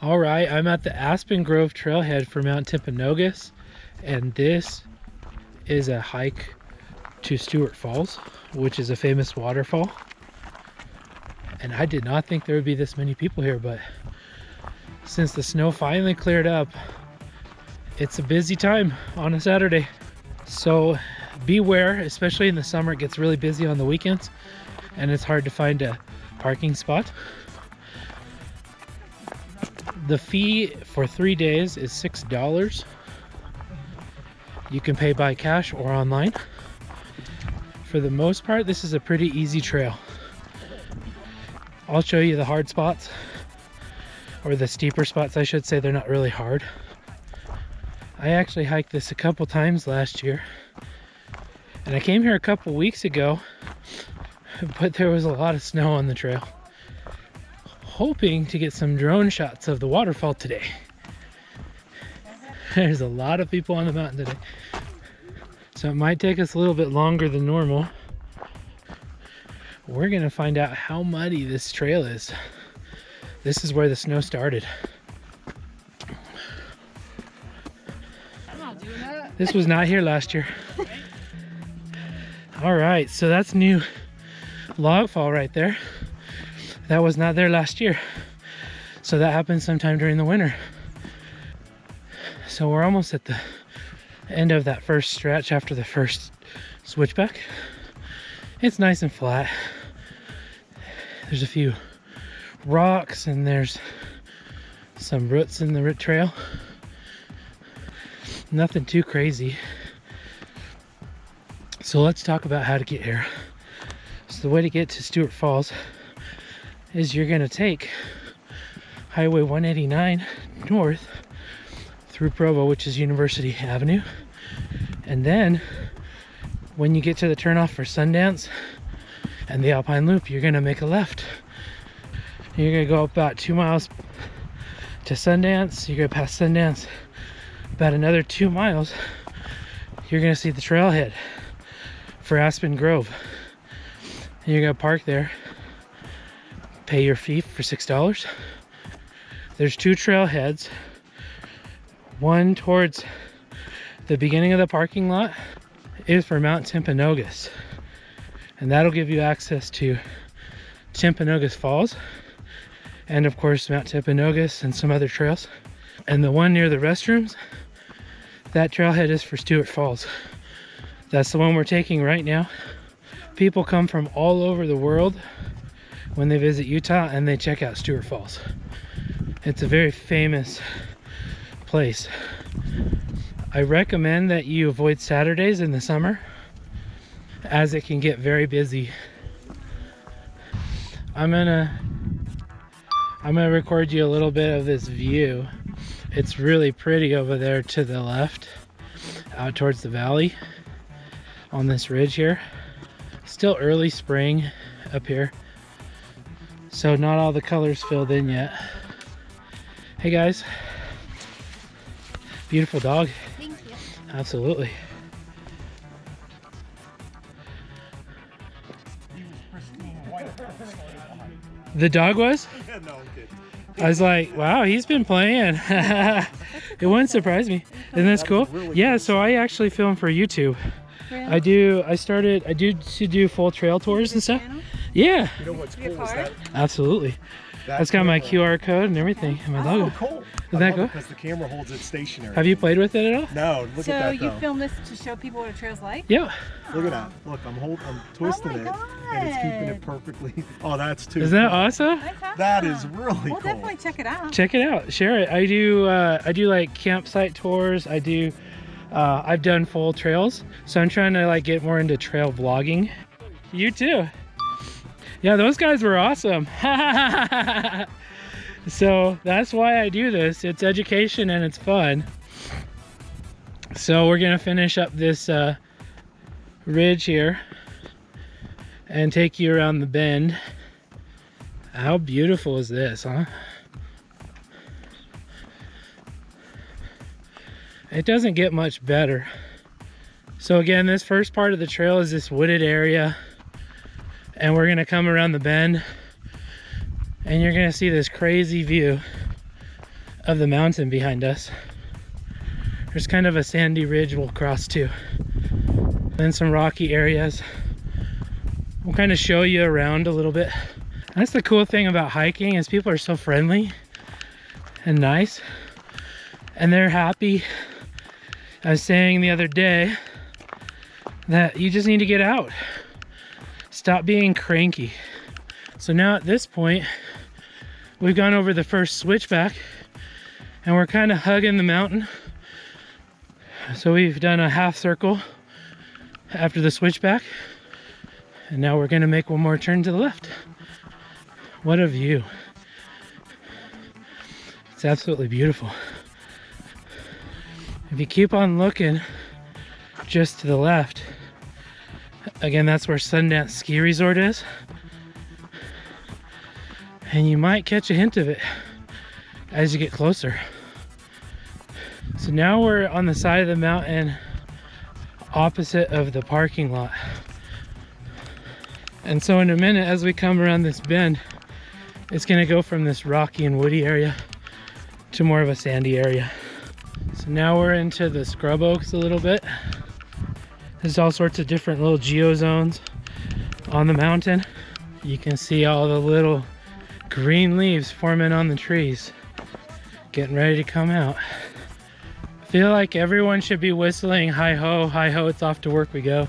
All right, I'm at the Aspen Grove Trailhead for Mount Timpanogos, and this is a hike to Stewart Falls, which is a famous waterfall. And I did not think there would be this many people here, but since the snow finally cleared up, it's a busy time on a Saturday. So beware, especially in the summer, it gets really busy on the weekends and it's hard to find a parking spot. The fee for 3 days is $6. You can pay by cash or online. For the most part, this is a pretty easy trail. I'll show you the hard spots, or the steeper spots I should say. They're not really hard. I actually hiked this a couple times last year, and I came here a couple weeks ago, but there was a lot of snow on the trail. Hoping to get some drone shots of the waterfall today. There's a lot of people on the mountain today, so it might take us a little bit longer than normal. We're gonna find out how muddy this trail is. This is where the snow started. I'm not doing that. This was not here last year. All right, so that's new log fall right there. That was not there last year. So that happened sometime during the winter. So we're almost at the end of that first stretch after the first switchback. It's nice and flat. There's a few rocks and there's some roots in the root trail. Nothing too crazy. So let's talk about how to get here. So the way to get to Stewart Falls is you're gonna take Highway 189 north through Provo, which is University Avenue, and then when you get to the turnoff for Sundance and the Alpine Loop, you're gonna make a left. You're gonna go about 2 miles to Sundance. You're gonna pass Sundance about another 2 miles. You're gonna see the trailhead for Aspen Grove. And you're gonna park there, pay your fee for $6. There's 2 trailheads. One towards the beginning of the parking lot is for Mount Timpanogos, and that'll give you access to Timpanogos Falls and of course Mount Timpanogos and some other trails. And the one near the restrooms, that trailhead is for Stewart Falls. That's the one we're taking right now. People come from all over the world when they visit Utah and they check out Stewart Falls. It's a very famous place. I recommend that you avoid Saturdays in the summer as it can get very busy. I'm gonna record you a little bit of this view. It's really pretty over there to the left, out towards the valley on this ridge here. Still early spring up here, so not all the colors filled in yet. Hey guys. Beautiful dog. Thank you. Absolutely. The dog was? Yeah, no, I'm kidding. I was like, wow, he's been playing. It wouldn't surprise me. Isn't that cool? Yeah, so I actually film for YouTube. I do full trail tours and stuff. Yeah. You know what's cool is that? Absolutely. That's got my QR code and everything and my logo. Oh, cool. Isn't that cool? Because the camera holds it stationary. Have you played with it at all? No, look at that So you though. film this to show people what a trail's like? Yeah. Look at that. Look, I'm twisting it, and it's keeping it perfectly. Oh, that's too. Isn't that cool. awesome? That's awesome. That is really We'll cool. definitely check it out. Check it out. Share it. I do like campsite tours. I've done full trails, so I'm trying to like get more into trail vlogging. You too. Yeah, those guys were awesome. So that's why I do this. It's education and it's fun. So we're gonna finish up this ridge here and take you around the bend. How beautiful is this, huh? It doesn't get much better. So again, this first part of the trail is this wooded area, and we're gonna come around the bend and you're gonna see this crazy view of the mountain behind us. There's kind of a sandy ridge we'll cross to. Then some rocky areas. We'll kind of show you around a little bit. That's the cool thing about hiking, is people are so friendly and nice. And they're happy. I was saying the other day that you just need to get out. Stop being cranky. So now at this point, we've gone over the first switchback and we're kind of hugging the mountain. So we've done a half circle after the switchback. And now we're gonna make one more turn to the left. What a view. It's absolutely beautiful. If you keep on looking just to the left, again, that's where Sundance Ski Resort is. And you might catch a hint of it as you get closer. So now we're on the side of the mountain opposite of the parking lot. And so in a minute, as we come around this bend, it's gonna go from this rocky and woody area to more of a sandy area. So now we're into the scrub oaks a little bit. There's all sorts of different little geozones on the mountain. You can see all the little green leaves forming on the trees, getting ready to come out. I feel like everyone should be whistling hi ho, it's off to work we go.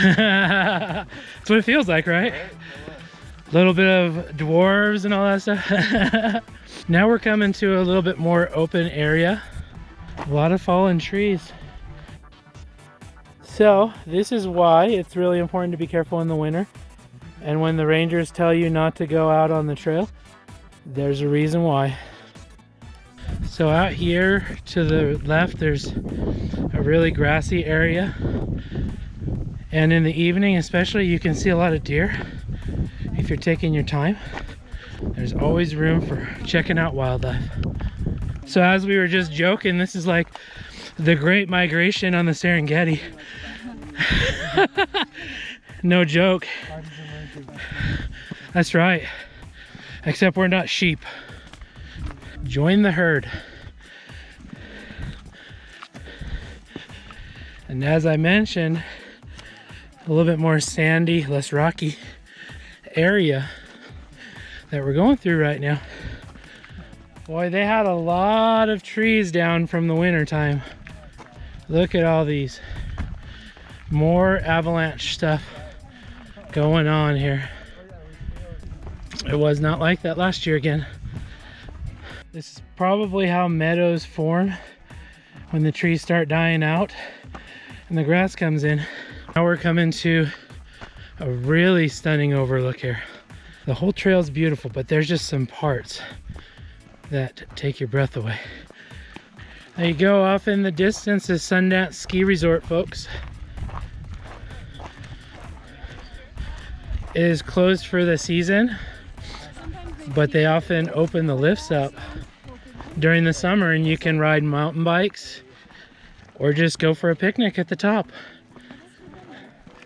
That's what it feels like, right? A little bit of dwarves and all that stuff. Now we're coming to a little bit more open area. A lot of fallen trees. So this is why it's really important to be careful in the winter. And when the rangers tell you not to go out on the trail, there's a reason why. So out here to the left, there's a really grassy area. And in the evening especially, you can see a lot of deer if you're taking your time. There's always room for checking out wildlife. So as we were just joking, this is like the Great Migration on the Serengeti. No joke. That's right. Except we're not sheep. Join the herd. And as I mentioned, a little bit more sandy, less rocky area that we're going through right now. Boy, they had a lot of trees down from the winter time. Look at all these. More avalanche stuff going on here. It was not like that last year again. This is probably how meadows form when the trees start dying out and the grass comes in. Now we're coming to a really stunning overlook here. The whole trail is beautiful, but there's just some parts that take your breath away. There you go, off in the distance is Sundance Ski Resort, folks. It is closed for the season, but they often open the lifts up during the summer and you can ride mountain bikes or just go for a picnic at the top.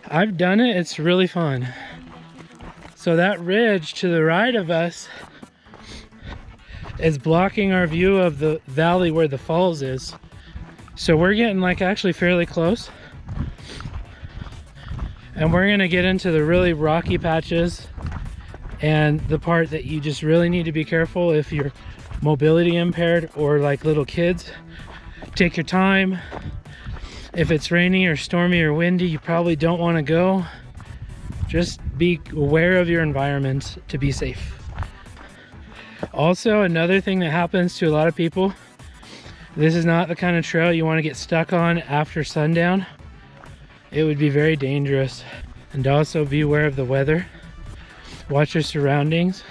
I've done it, it's really fun. So that ridge to the right of us is blocking our view of the valley where the falls is. So we're getting like actually fairly close. And we're gonna get into the really rocky patches and the part that you just really need to be careful if you're mobility impaired or like little kids. Take your time. If it's rainy or stormy or windy, you probably don't want to go. Just be aware of your environment to be safe. Also, another thing that happens to a lot of people, this is not the kind of trail you want to get stuck on after sundown. It would be very dangerous. And also be aware of the weather. Watch your surroundings.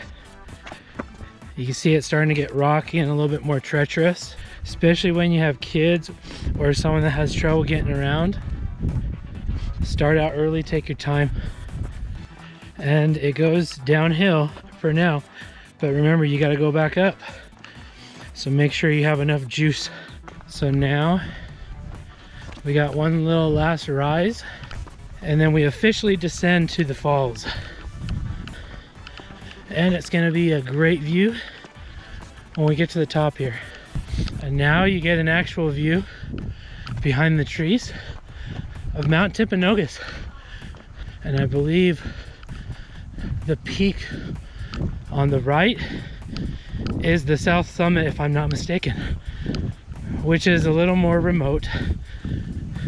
You can see it starting to get rocky and a little bit more treacherous, especially when you have kids or someone that has trouble getting around. Start out early, take your time. And it goes downhill for now, but remember, you got to go back up. So make sure you have enough juice. So now we got one little last rise and then we officially descend to the falls. And it's going to be a great view when we get to the top here. And now you get an actual view behind the trees of Mount Timpanogos. And I believe the peak on the right is the south summit, if I'm not mistaken, which is a little more remote,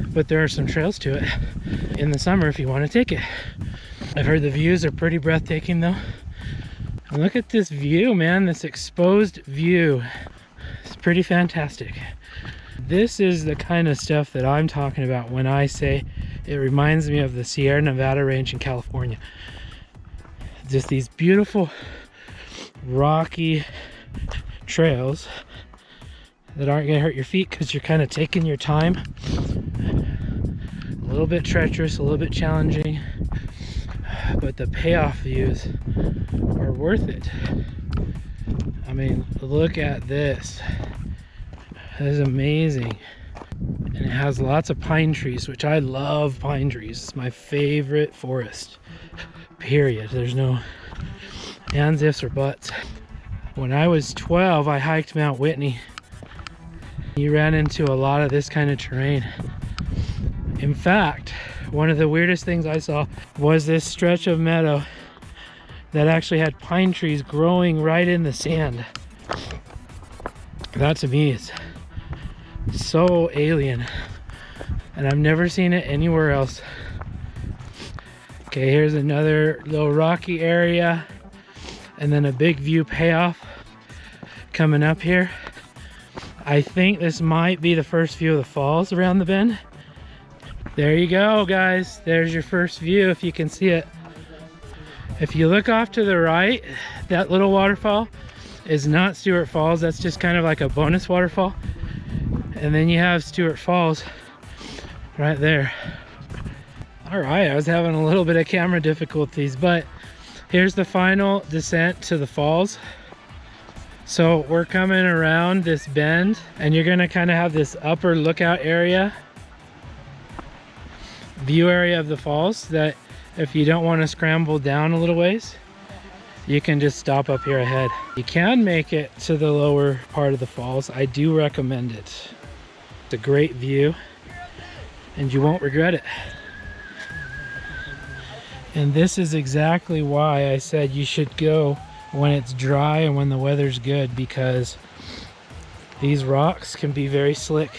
but there are some trails to it in the summer if you want to take it. I've heard the views are pretty breathtaking though. And look at this view, man, this exposed view. It's pretty fantastic. This is the kind of stuff that I'm talking about when I say it reminds me of the Sierra Nevada range in California. Just these beautiful rocky trails that aren't gonna hurt your feet because you're kind of taking your time. A little bit treacherous, a little bit challenging, but the payoff views are worth it. I mean, look at this. This is amazing. And it has lots of pine trees, which I love pine trees. It's my favorite forest, period. There's no ands, ifs, or buts. When I was 12, I hiked Mount Whitney. You ran into a lot of this kind of terrain. In fact, one of the weirdest things I saw was this stretch of meadow that actually had pine trees growing right in the sand. That to me is so alien, and I've never seen it anywhere else. Okay, here's another little rocky area, and then a big view payoff coming up here. I think this might be the first view of the falls around the bend. There you go, guys. There's your first view, if you can see it. If you look off to the right, that little waterfall is not Stewart Falls. That's just kind of like a bonus waterfall. And then you have Stewart Falls right there. All right, I was having a little bit of camera difficulties, but here's the final descent to the falls. So we're coming around this bend, and you're gonna kind of have this upper lookout area, view area of the falls, that if you don't want to scramble down a little ways, you can just stop up here ahead. You can make it to the lower part of the falls. I do recommend it. It's a great view, and you won't regret it. And this is exactly why I said you should go when it's dry and when the weather's good, because these rocks can be very slick.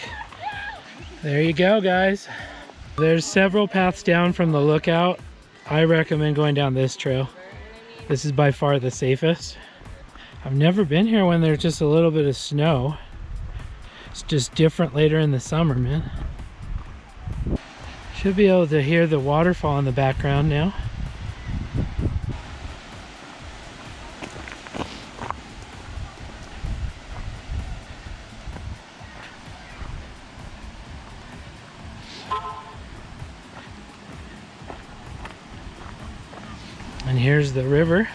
There you go, guys. There's several paths down from the lookout. I recommend going down this trail. This is by far the safest. I've never been here when there's just a little bit of snow. It's just different later in the summer, man. Should be able to hear the waterfall in the background now. And here's the river.